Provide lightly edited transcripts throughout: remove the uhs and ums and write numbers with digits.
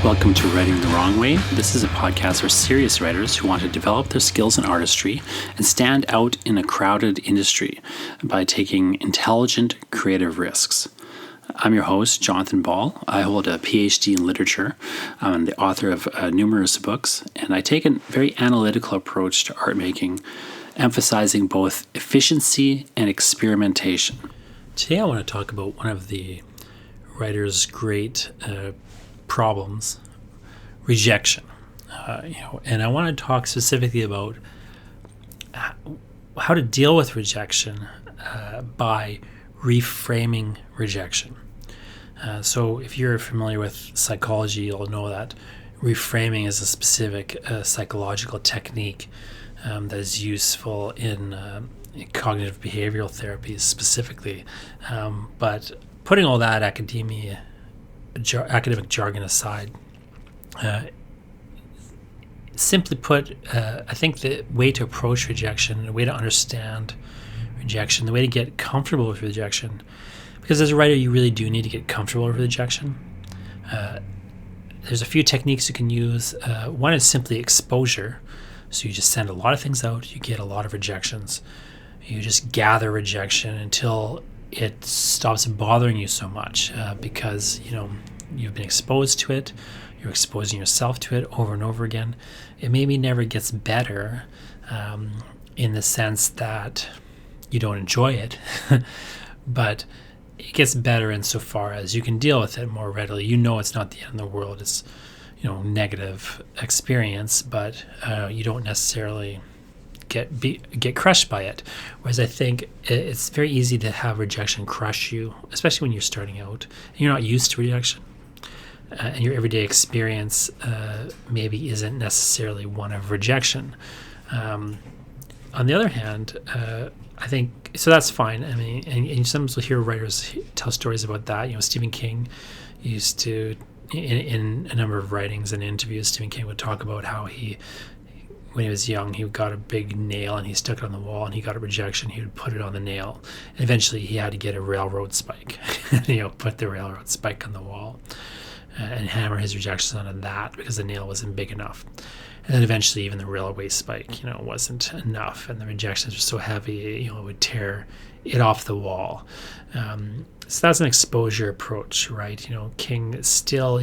Welcome to Writing the Wrong Way. This is a podcast for serious writers who want to develop their skills in artistry and stand out in a crowded industry by taking intelligent, creative risks. I'm your host, Jonathan Ball. I hold a PhD in literature. I'm the author of numerous books, and I take a very analytical approach to art making, emphasizing both efficiency and experimentation. Today I want to talk about one of the writer's great problems, rejection. And I want to talk specifically about how to deal with rejection by reframing rejection. So if you're familiar with psychology, you'll know that reframing is a specific psychological technique that is useful in cognitive behavioral therapies specifically. But putting all that academic jargon aside, simply put, I think the way to approach rejection, the way to understand rejection, the way to get comfortable with rejection, because as a writer you really do need to get comfortable with rejection. There's a few techniques you can use. One is simply exposure. So you just send a lot of things out, you get a lot of rejections. You just gather rejection until it stops bothering you so much because you've been exposed to it, you're exposing yourself to it over and over again. It maybe never gets better in the sense that you don't enjoy it, but it gets better insofar as you can deal with it more readily. You know it's not the end of the world. It's negative experience, but you don't necessarily get crushed by it. Whereas I think it's very easy to have rejection crush you, especially when you're starting out and you're not used to rejection. And your everyday experience maybe isn't necessarily one of rejection. On the other hand, I think, so that's fine. I mean, and sometimes we'll hear writers tell stories about that. Stephen King used to, in a number of writings and interviews, Stephen King would talk about how when he was young, he got a big nail and he stuck it on the wall and he got a rejection. He would put it on the nail. And eventually he had to get a railroad spike, put the railroad spike on the wall and hammer his rejections onto that because the nail wasn't big enough. And then eventually even the railway spike, wasn't enough. And the rejections were so heavy, it would tear it off the wall. So that's an exposure approach, right? King is still,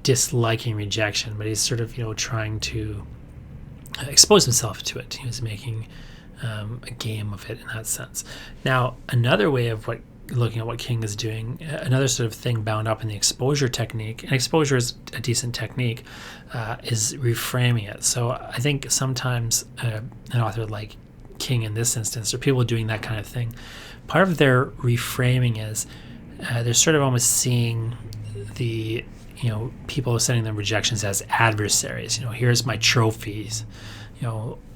disliking rejection, but he's sort of, trying to expose himself to it. He was making a game of it in that sense. Now, another way of looking at what King is doing, another sort of thing bound up in the exposure technique, and exposure is a decent technique, is reframing it. So I think sometimes an author like King in this instance, or people doing that kind of thing, part of their reframing is they're sort of almost seeing the people sending them rejections as adversaries. Here's my trophies.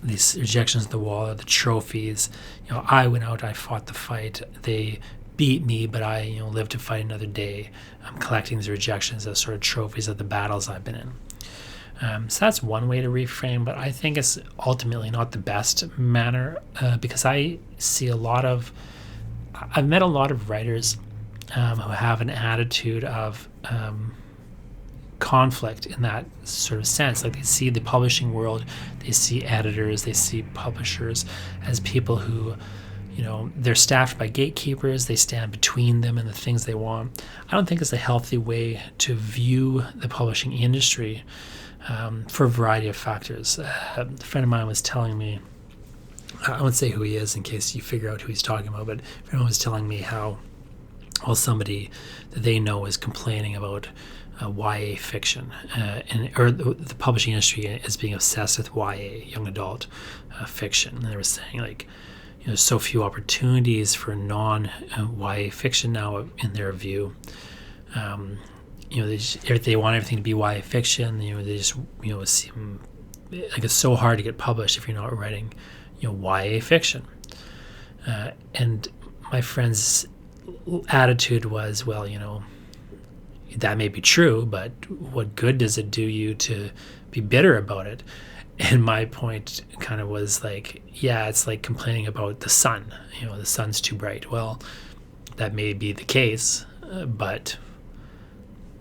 These rejections on the wall are the trophies. I went out, I fought the fight. They beat me, but I lived to fight another day. I'm collecting these rejections as sort of trophies of the battles I've been in. So that's one way to reframe, but I think it's ultimately not the best manner because I've met a lot of writers who have an attitude of conflict in that sort of sense. Like they see the publishing world, they see editors, they see publishers as people who, they're staffed by gatekeepers, they stand between them and the things they want. I don't think it's a healthy way to view the publishing industry for a variety of factors. A friend of mine was telling me, I won't say who he is in case you figure out who he's talking about, but a friend was telling me how, somebody that they know is complaining about YA fiction, or the publishing industry is being obsessed with YA, young adult fiction. And they were saying there's so few opportunities for non-YA fiction now in their view. They want everything to be YA fiction. They just seem like it's so hard to get published if you're not writing YA fiction. And my friend's attitude was, well, that may be true, but what good does it do you to be bitter about it? And my point kind of was like, yeah, it's like complaining about the sun. The sun's too bright. Well, that may be the case, but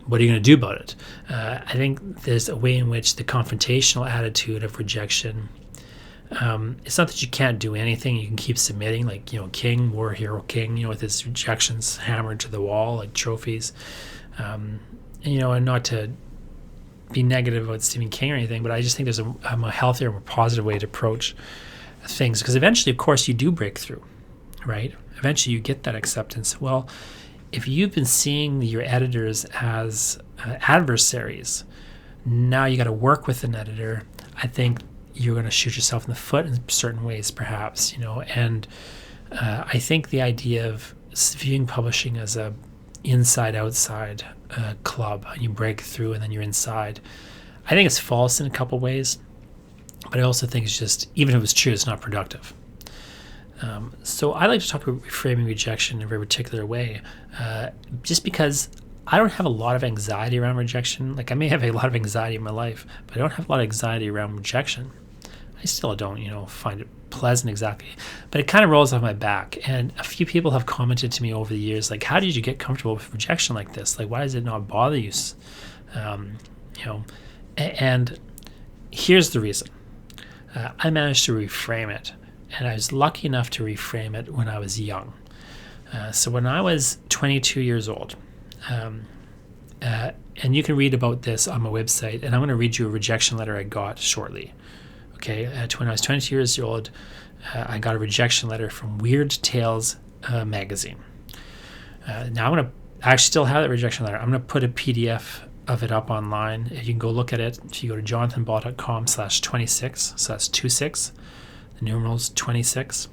what are you going to do about it? I think there's a way in which the confrontational attitude of rejection, it's not that you can't do anything. You can keep submitting, like, King, war hero King, with his rejections hammered to the wall, like trophies. And not to be negative about Stephen King or anything, but I just think there's a healthier, more positive way to approach things, because eventually, of course, you do break through, right? Eventually you get that acceptance. Well, if you've been seeing your editors as adversaries, now you got to work with an editor. I think you're going to shoot yourself in the foot in certain ways, perhaps, and I think the idea of viewing publishing as a inside-outside club, you break through and then you're inside, I think it's false in a couple ways, but I also think it's just, even if it's true, it's not productive. So I like to talk about reframing rejection in a very particular way, just because I don't have a lot of anxiety around rejection. Like, I may have a lot of anxiety in my life, but I don't have a lot of anxiety around rejection. I still don't, find it pleasant exactly, but it kind of rolls off my back. And a few people have commented to me over the years, like, how did you get comfortable with rejection like this? Like, why does it not bother you? And here's the reason. I managed to reframe it, and I was lucky enough to reframe it when I was young. So when I was 22 years old, and you can read about this on my website, and I'm going to read you a rejection letter I got shortly. Okay, when I was 22 years old, I got a rejection letter from Weird Tales magazine. Now I actually still have that rejection letter. I'm going to put a PDF of it up online. You can go look at it. If you go to jonathanball.com/26, so that's 26, the numerals 26,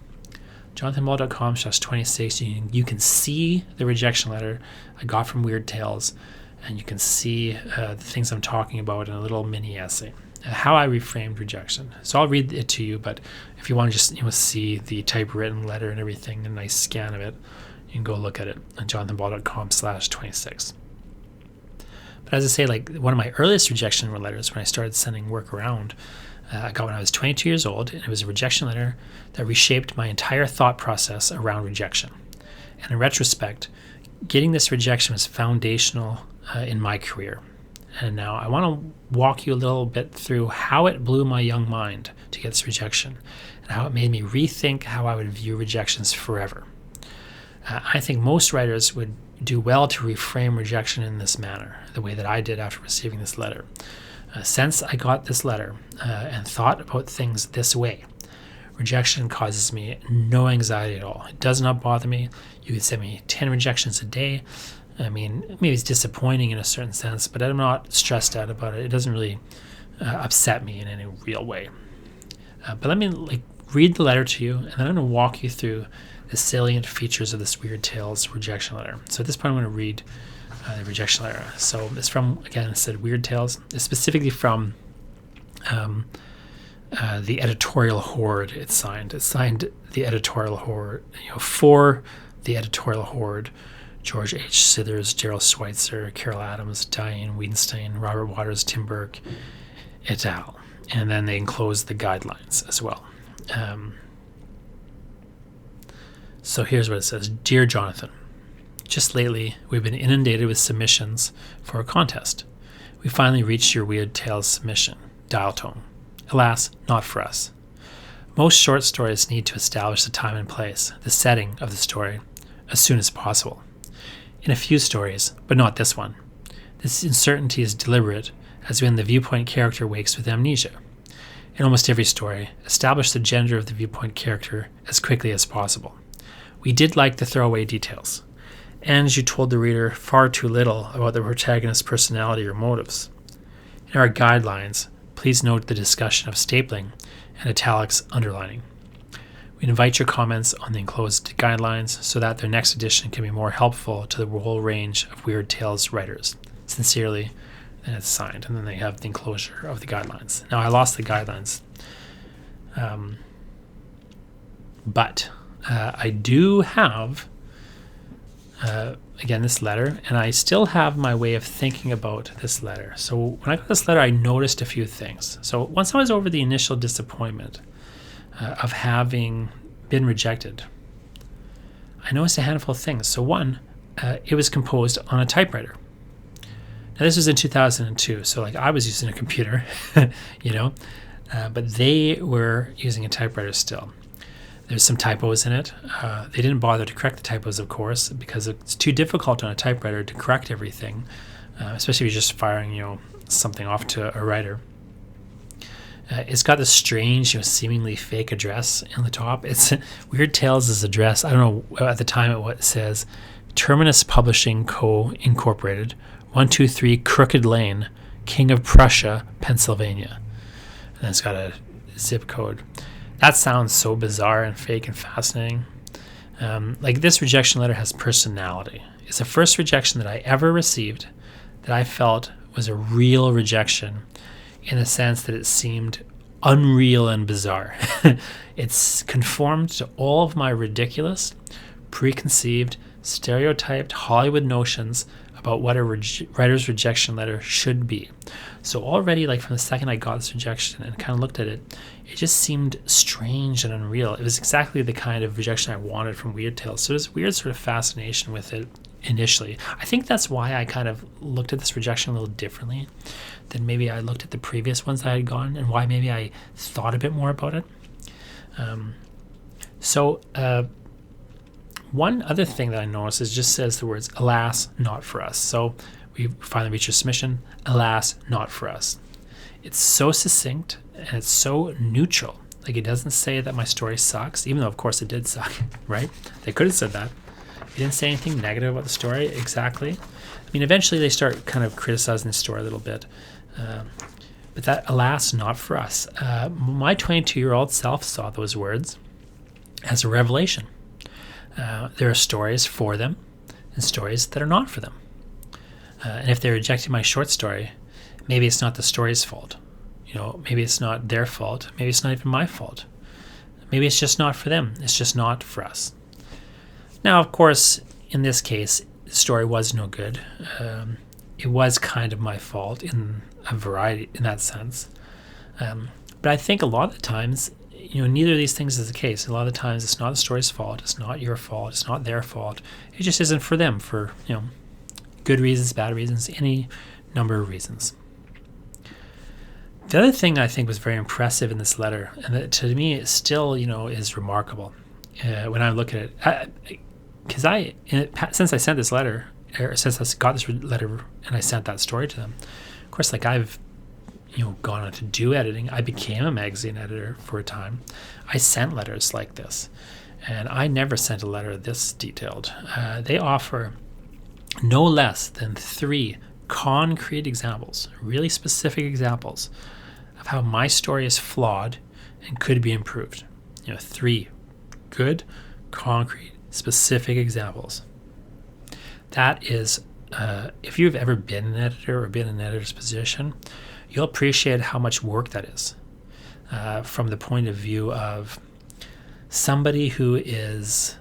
jonathanball.com/26, you can see the rejection letter I got from Weird Tales, and you can see the things I'm talking about in a little mini essay. How I reframed rejection. So I'll read it to you, but if you want to just see the typewritten letter and everything, a nice scan of it, you can go look at it on jonathanball.com/26. But as I say, like, one of my earliest rejection letters when I started sending work around, I got when I was 22 years old, and it was a rejection letter that reshaped my entire thought process around rejection. And in retrospect, getting this rejection was foundational in my career. And now I want to walk you a little bit through how it blew my young mind to get this rejection, and how it made me rethink how I would view rejections forever. I think most writers would do well to reframe rejection in this manner, the way that I did after receiving this letter. Since I got this letter and thought about things this way, rejection causes me no anxiety at all. It does not bother me. You could send me 10 rejections a day. I mean, maybe it's disappointing in a certain sense, but I'm not stressed out about it. It doesn't really upset me in any real way. But let me read the letter to you, and then I'm going to walk you through the salient features of this Weird Tales rejection letter. So at this point, I'm going to read the rejection letter. So it's from, again, it said Weird Tales. It's specifically from the editorial horde. It's signed the editorial horde, for the editorial horde. George H. Sithers, Gerald Schweitzer, Carol Adams, Diane Wiedenstein, Robert Waters, Tim Burke, et al. And then they enclose the guidelines as well. So here's what it says. Dear Jonathan, just lately we've been inundated with submissions for a contest. We finally reached your Weird Tales submission, Dial Tone. Alas, not for us. Most short stories need to establish the time and place, the setting of the story, as soon as possible. In a few stories, but not this one, this uncertainty is deliberate, as when the viewpoint character wakes with amnesia. In almost every story, establish the gender of the viewpoint character as quickly as possible. We did like the throwaway details, and you told the reader far too little about the protagonist's personality or motives. In our guidelines, please note the discussion of stapling and italics underlining. We invite your comments on the enclosed guidelines so that their next edition can be more helpful to the whole range of Weird Tales writers. Sincerely, and it's signed. And then they have the enclosure of the guidelines. Now, I lost the guidelines. But I do have, again, this letter, and I still have my way of thinking about this letter. So when I got this letter, I noticed a few things. So once I was over the initial disappointment of having been rejected, I noticed a handful of things. So one, it was composed on a typewriter. Now this was in 2002, so like I was using a computer, but they were using a typewriter still. There's some typos in it. They didn't bother to correct the typos, of course, because it's too difficult on a typewriter to correct everything, especially if you're just firing, something off to a writer. It's got this strange, seemingly fake address on the top. It's Weird Tales' address. I don't know at the time it says Terminus Publishing Co. Incorporated, 123 Crooked Lane, King of Prussia, Pennsylvania. And it's got a zip code. That sounds so bizarre and fake and fascinating. Like this rejection letter has personality. It's the first rejection that I ever received that I felt was a real rejection, in the sense that it seemed unreal and bizarre. It's conformed to all of my ridiculous, preconceived, stereotyped Hollywood notions about what a writer's rejection letter should be. So already, like from the second I got this rejection and kind of looked at it, it just seemed strange and unreal. It was exactly the kind of rejection I wanted from Weird Tales. So there's a weird sort of fascination with it initially. I think that's why I kind of looked at this rejection a little differently than maybe I looked at the previous ones I had gotten, and why maybe I thought a bit more about it. One other thing that I noticed is just says the words, alas, not for us. So we finally reached your submission, alas, not for us. It's so succinct and it's so neutral. Like it doesn't say that my story sucks, even though of course it did suck, right? They could have said that. It didn't say anything negative about the story exactly. I mean, eventually they start kind of criticizing the story a little bit. But that, alas, not for us. My 22-year-old self saw those words as a revelation. There are stories for them and stories that are not for them. And if they're rejecting my short story, maybe it's not the story's fault. Maybe it's not their fault. Maybe it's not even my fault. Maybe it's just not for them. It's just not for us. Now, of course, in this case, the story was no good. It was kind of my fault in a variety, in that sense. But I think a lot of the times, neither of these things is the case. A lot of the times it's not the story's fault. It's not your fault. It's not their fault. It just isn't for them for, good reasons, bad reasons, any number of reasons. The other thing I think was very impressive in this letter, and that to me it still, is remarkable when I look at it, because since I sent this letter, or since I got this letter and I sent that story to them, of course, like I've gone on to do editing. I became a magazine editor for a time. I sent letters like this, and I never sent a letter this detailed. They offer no less than 3 concrete examples, really specific examples of how my story is flawed and could be improved. 3 good, concrete, specific examples. That is, if you've ever been an editor or been in an editor's position, you'll appreciate how much work that is from the point of view of somebody who is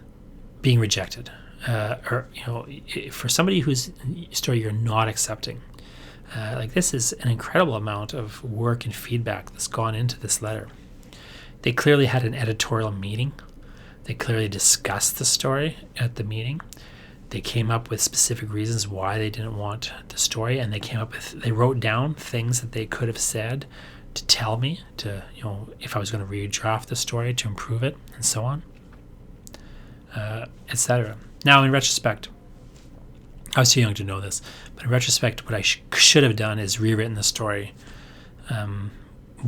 being rejected, or for somebody whose story you're not accepting. Like this is an incredible amount of work and feedback that's gone into this letter. They clearly had an editorial meeting. They clearly discussed the story at the meeting. They came up with specific reasons why they didn't want the story, and they wrote down things that they could have said to tell me to, if I was going to redraft the story to improve it, and so on, etc. Now, in retrospect, I was too young to know this, but in retrospect, what I should have done is rewritten the story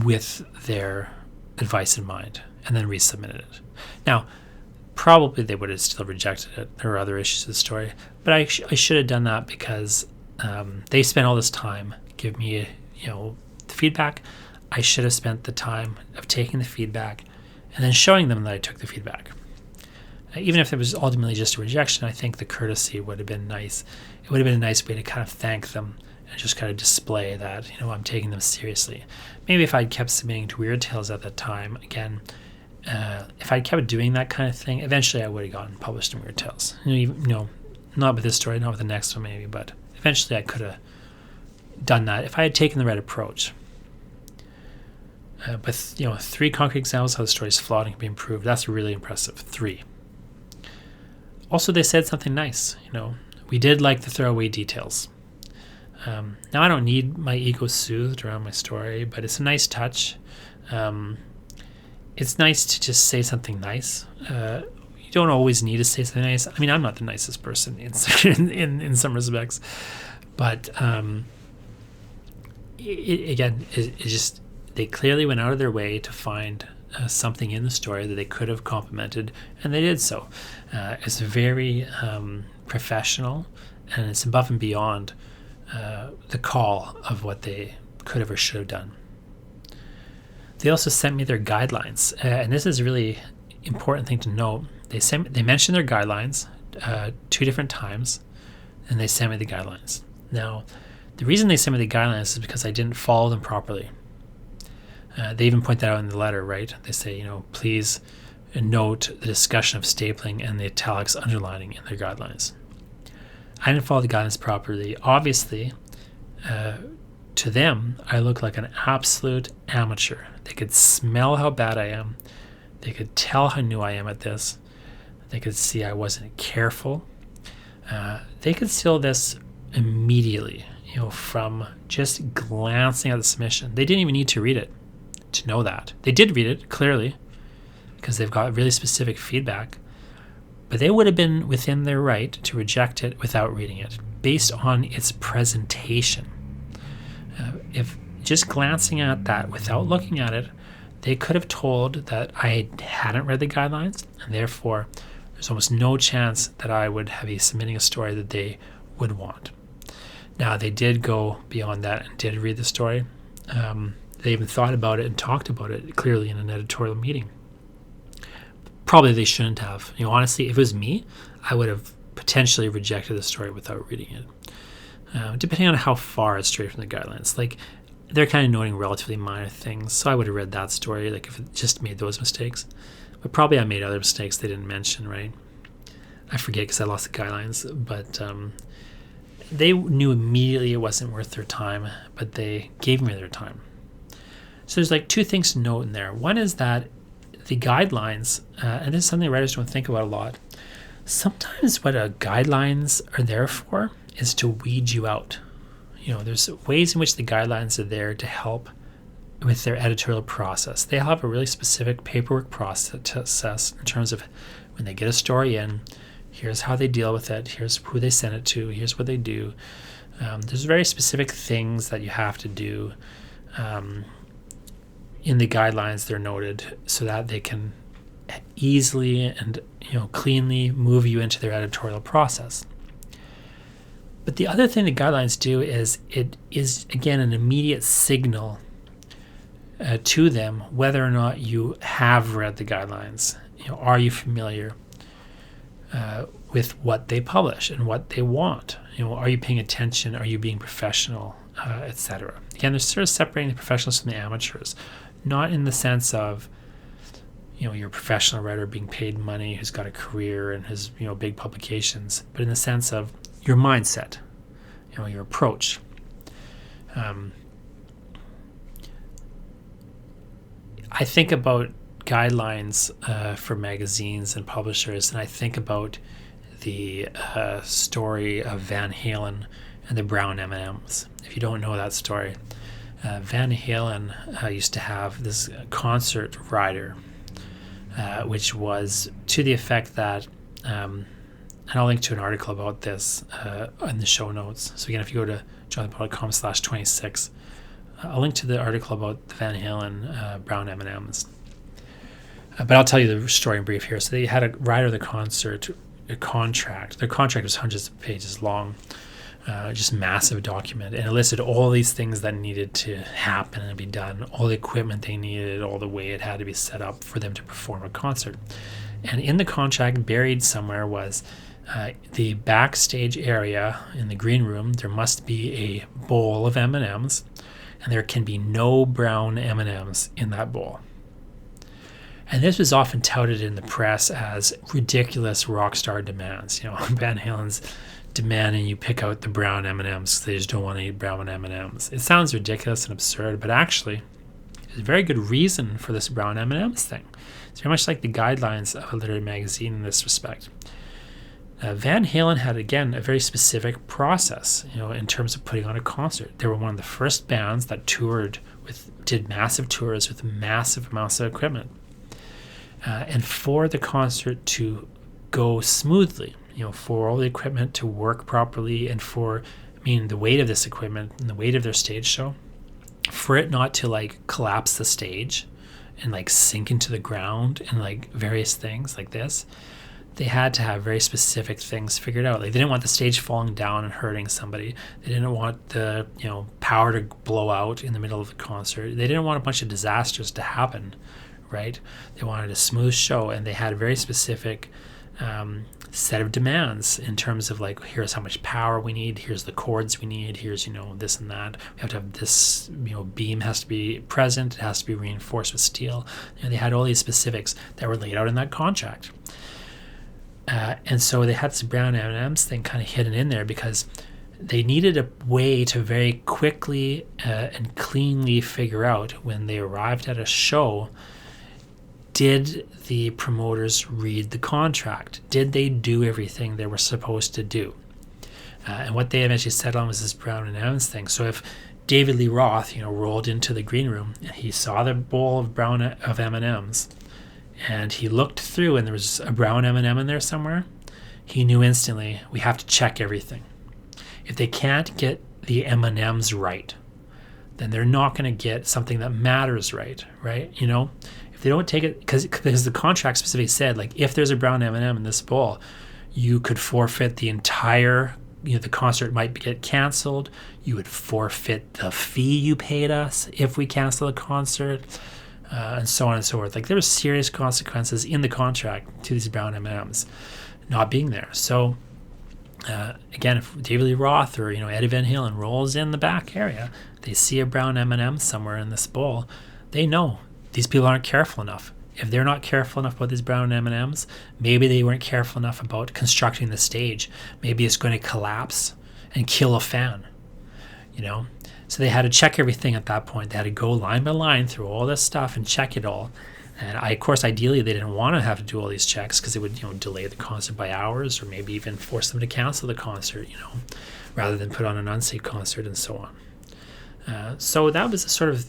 with their advice in mind, and then resubmitted it. Now, probably they would have still rejected it. There were other issues with the story, but I should have done that because they spent all this time giving me, the feedback. I should have spent the time of taking the feedback and then showing them that I took the feedback. Even if it was ultimately just a rejection, I think the courtesy would have been nice. It would have been a nice way to kind of thank them and just kind of display that, I'm taking them seriously. Maybe if I'd kept submitting to Weird Tales at that time, again, if I kept doing that kind of thing, eventually I would have gotten published in Weird Tales. Not with this story, not with the next one maybe, but eventually I could have done that if I had taken the right approach. But 3 concrete examples how the story is flawed and can be improved. That's really impressive. 3. Also, they said something nice. We did like the throwaway details. Now, I don't need my ego soothed around my story, but it's a nice touch. It's nice to just say something nice. You don't always need to say something nice. I mean, I'm not the nicest person in some respects, but it just, they clearly went out of their way to find something in the story that they could have complimented, and they did so. It's very professional, and it's above and beyond the call of what they could have or should have done. They also sent me their guidelines, and this is a really important thing to note. They mentioned their guidelines 2 different times, and they sent me the guidelines. Now, the reason they sent me the guidelines is because I didn't follow them properly. They even point that out in the letter, right? They say, please note the discussion of stapling and the italics underlining in their guidelines. I didn't follow the guidelines properly. Obviously, to them, I look like an absolute amateur. They could smell how bad I am. They could tell how new I am at this. They could see I wasn't careful. They could see this immediately, from just glancing at the submission. They didn't even need to read it to know that. They did read it, clearly, because they've got really specific feedback. But they would have been within their right to reject it without reading it, based on its presentation. If just glancing at that without looking at it, they could have told that I hadn't read the guidelines, and therefore there's almost no chance that I would be submitting a story that they would want. Now, they did go beyond that and did read the story. They even thought about it and talked about it clearly in an editorial meeting. Probably they shouldn't have. Honestly, if it was me, I would have potentially rejected the story without reading it. Depending on how far it's straight from the guidelines. Like, they're kind of noting relatively minor things, so I would have read that story, like if it just made those mistakes. But probably I made other mistakes they didn't mention, right? I forget because I lost the guidelines, but they knew immediately it wasn't worth their time, but they gave me their time. So there's 2 things to note in there. One is that the guidelines, and this is something writers don't think about a lot, sometimes what guidelines are there for is to weed you out. There's ways in which the guidelines are there to help with their editorial process. They have a really specific paperwork process in terms of when they get a story in, here's how they deal with it, here's who they send it to, here's what they do. There's very specific things that you have to do in the guidelines. They're noted so that they can easily and cleanly move you into their editorial process. But the other thing the guidelines do is it is, again, an immediate signal to them whether or not you have read the guidelines. Are you familiar with what they publish and what they want? Are you paying attention? Are you being professional, etc.? Again, they're sort of separating the professionals from the amateurs, not in the sense of you're a professional writer being paid money who's got a career and has big publications, but in the sense of your mindset, your approach. I think about guidelines for magazines and publishers, and I think about the story of Van Halen and the brown M&Ms. If you don't know that story, Van Halen used to have this concert rider, which was to the effect that, and I'll link to an article about this in the show notes. So again, if you go to jonathanpaul.com/26, I'll link to the article about the Van Halen brown M&Ms. But I'll tell you the story in brief here. So they had a rider of the concert, a contract. Their contract was hundreds of pages long, just massive document, and it listed all these things that needed to happen and be done, all the equipment they needed, all the way it had to be set up for them to perform a concert. And in the contract, buried somewhere, was the backstage area in the green room. There must be a bowl of M&Ms, and there can be no brown M&Ms in that bowl. And this was often touted in the press as ridiculous rock star demands. Van Halen's demanding you pick out the brown M&Ms because they just don't want to eat brown M&Ms. It sounds ridiculous and absurd, but actually, there's a very good reason for this brown M&Ms thing. It's very much like the guidelines of a literary magazine in this respect. Van Halen had, again, a very specific process, in terms of putting on a concert. They were one of the first bands that did massive tours with massive amounts of equipment. And for the concert to go smoothly, for all the equipment to work properly, and the weight of this equipment and the weight of their stage show, for it not to collapse the stage and sink into the ground and various things like this, they had to have very specific things figured out. They didn't want the stage falling down and hurting somebody. They didn't want the power to blow out in the middle of the concert. They didn't want a bunch of disasters to happen, right? They wanted a smooth show, and they had a very specific set of demands in terms of here's how much power we need, here's the chords we need, here's this and that. We have to have this beam has to be present, it has to be reinforced with steel. They had all these specifics that were laid out in that contract. And so they had this brown M&Ms thing kind of hidden in there because they needed a way to very quickly and cleanly figure out when they arrived at a show, did the promoters read the contract? Did they do everything they were supposed to do? And what they eventually settled on was this brown M&Ms thing. So if David Lee Roth, rolled into the green room and he saw the bowl of M&Ms, and he looked through and there was a brown M&M in there somewhere, he knew instantly, we have to check everything. If they can't get the M&Ms right, then they're not going to get something that matters right? If they don't take it, because the contract specifically said, if there's a brown M&M in this bowl, you could forfeit the entire, the concert might get canceled. You would forfeit the fee you paid us if we cancel the concert. And so on and so forth. There were serious consequences in the contract to these brown M&Ms not being there. So again, if David Lee Roth or Eddie Van Halen rolls in the back area, they see a brown M&M somewhere in this bowl, they know these people aren't careful enough. If they're not careful enough about these brown M&Ms, maybe they weren't careful enough about constructing the stage. Maybe it's going to collapse and kill a fan. So they had to check everything at that point. They had to go line by line through all this stuff and check it all. And of course, ideally, they didn't want to have to do all these checks because it would delay the concert by hours or maybe even force them to cancel the concert, rather than put on an unsafe concert and so on. So that was a sort of,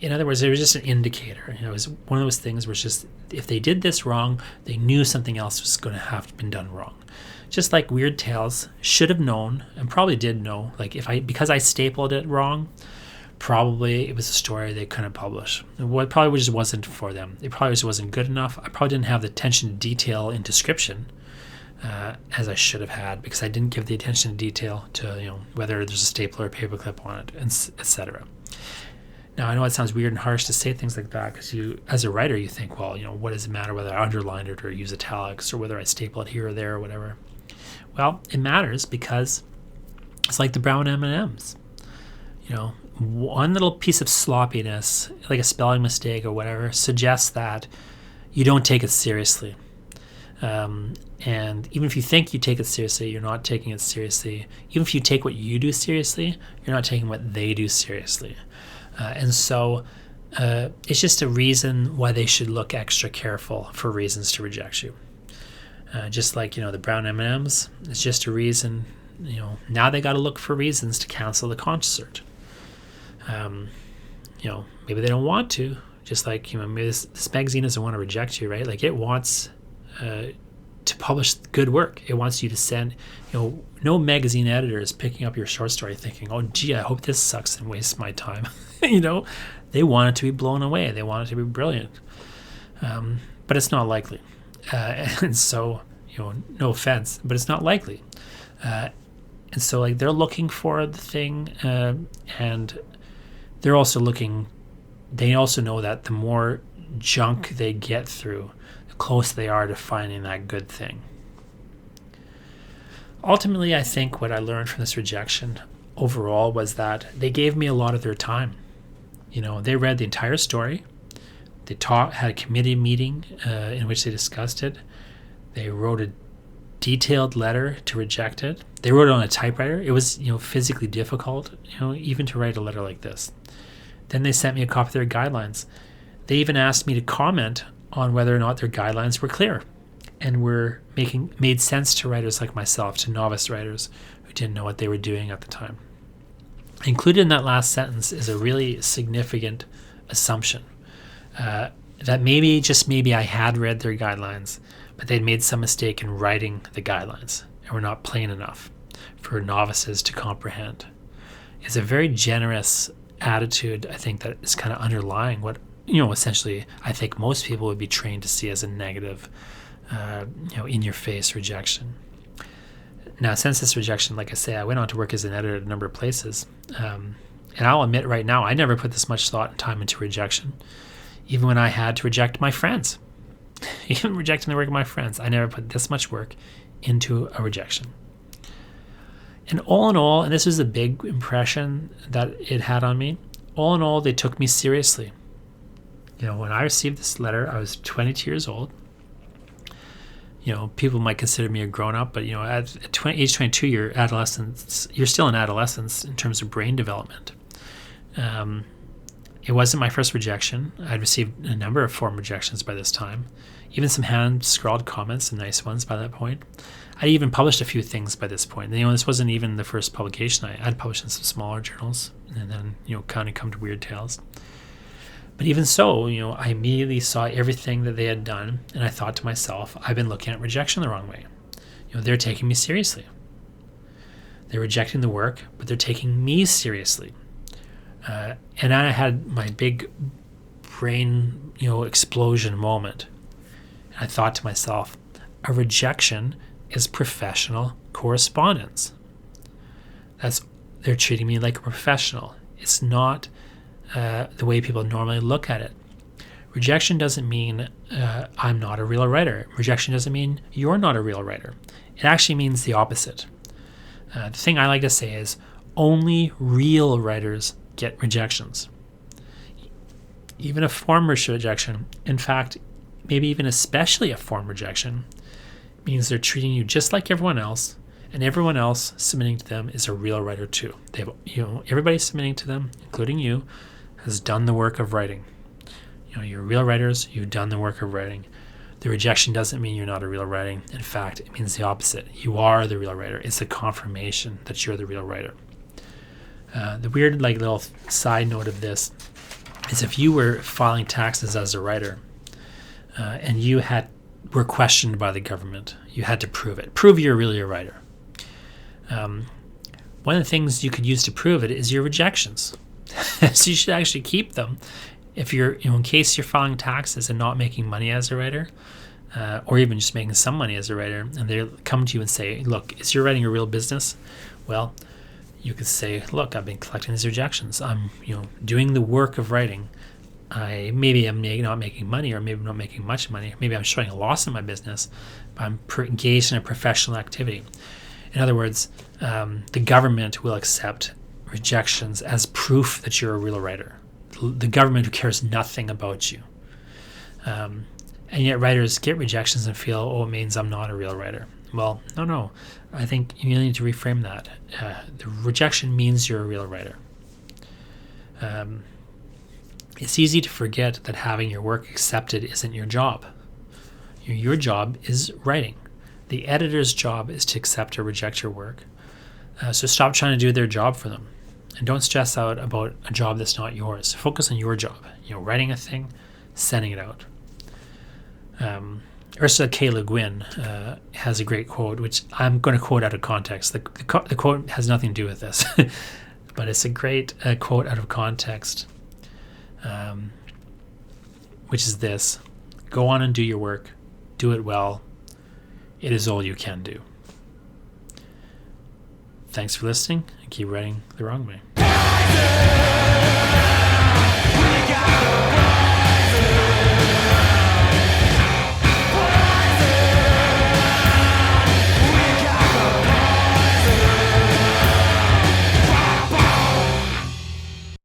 in other words, it was just an indicator. It was one of those things where it's just, if they did this wrong, they knew something else was going to have been done wrong. Just like Weird Tales should have known and probably did know, because I stapled it wrong, probably it was a story they couldn't publish. It probably just wasn't for them. It probably just wasn't good enough. I probably didn't have the attention to detail in description as I should have had, because I didn't give the attention to detail to whether there's a staple or a paperclip on it, etc. Now, I know it sounds weird and harsh to say things like that because as a writer, you think, well, what does it matter whether I underline it or use italics or whether I staple it here or there or whatever? Well, it matters because it's like the brown M&Ms. One little piece of sloppiness, like a spelling mistake or whatever, suggests that you don't take it seriously. And even if you think you take it seriously, you're not taking it seriously. Even if you take what you do seriously, you're not taking what they do seriously. And so it's just a reason why they should look extra careful for reasons to reject you. Just like, the brown M&Ms, it's just a reason, now they got to look for reasons to cancel the concert. Maybe they don't want to, just like, maybe this magazine doesn't want to reject you, right? It wants to publish good work. It wants you to send, no magazine editor is picking up your short story thinking, oh, gee, I hope this sucks and wastes my time. They want it to be blown away. They want it to be brilliant. But it's not likely. And so, no offense, but it's not likely. And so, they're looking for the thing, and they're also they also know that the more junk they get through, the closer they are to finding that good thing. Ultimately, I think what I learned from this rejection overall was that they gave me a lot of their time. They read the entire story. They had a committee meeting in which they discussed it. They wrote a detailed letter to reject it. They wrote it on a typewriter. It was, physically difficult, even to write a letter like this. Then they sent me a copy of their guidelines. They even asked me to comment on whether or not their guidelines were clear. and were made sense to writers like myself, to novice writers who didn't know what they were doing at the time. Included in that last sentence is a really significant assumption that maybe I had read their guidelines, but they'd made some mistake in writing the guidelines and were not plain enough for novices to comprehend. It's a very generous attitude, I think, that is kind of underlying what, essentially I think most people would be trained to see as a negative, in-your-face rejection. Now, since this rejection, like I say, I went on to work as an editor at a number of places. And I'll admit right now, I never put this much thought and time into rejection, even when I had to reject my friends. Even rejecting the work of my friends, I never put this much work into a rejection. And all in all, and this is a big impression that it had on me, all in all, they took me seriously. When I received this letter, I was 22 years old. People might consider me a grown-up, but at age 22, you're still in adolescence in terms of brain development. It wasn't my first rejection. I'd received a number of form rejections by this time, even some hand-scrawled comments, some nice ones by that point. I even published a few things by this point. This wasn't even the first publication. I'd published in some smaller journals, and then kind of come to Weird Tales. But even so, I immediately saw everything that they had done, and I thought to myself, I've been looking at rejection the wrong way. They're taking me seriously. They're rejecting the work, but they're taking me seriously. And I had my big brain, explosion moment. And I thought to myself, a rejection is professional correspondence. They're treating me like a professional. It's not the way people normally look at it. Rejection doesn't mean I'm not a real writer. Rejection doesn't mean you're not a real writer. It actually means the opposite. The thing I like to say is only real writers get rejections. Even a form rejection, in fact, maybe even especially a form rejection, means they're treating you just like everyone else, and everyone else submitting to them is a real writer too. They have, everybody submitting to them, including you, has done the work of writing. You're real writers, you've done the work of writing. The rejection doesn't mean you're not a real writer. In fact, it means the opposite. You are the real writer. It's a confirmation that you're the real writer. The weird little side note of this is if you were filing taxes as a writer and you were questioned by the government, you had to prove it. Prove you're really a writer. One of the things you could use to prove it is your rejections. So you should actually keep them. If you're, in case you're filing taxes and not making money as a writer, or even just making some money as a writer, and they come to you and say, look, is your writing a real business? Well, you could say, look, I've been collecting these rejections. I'm, doing the work of writing. Maybe I'm not making money, or maybe I'm not making much money. Maybe I'm showing a loss in my business, but I'm engaged in a professional activity. In other words, the government will accept rejections as proof that you're a real writer. The government who cares nothing about you. And yet writers get rejections and feel, it means I'm not a real writer. Well, no. I think you need to reframe that. The rejection means you're a real writer. It's easy to forget that having your work accepted isn't your job. Your job is writing. The editor's job is to accept or reject your work. So stop trying to do their job for them. And don't stress out about a job that's not yours. Focus on your job. Writing a thing, sending it out. Ursula K. Le Guin has a great quote, which I'm going to quote out of context. The quote has nothing to do with this, but it's a great quote out of context, which is this: go on and do your work. Do it well. It is all you can do. Thanks for listening, and keep writing the wrong way.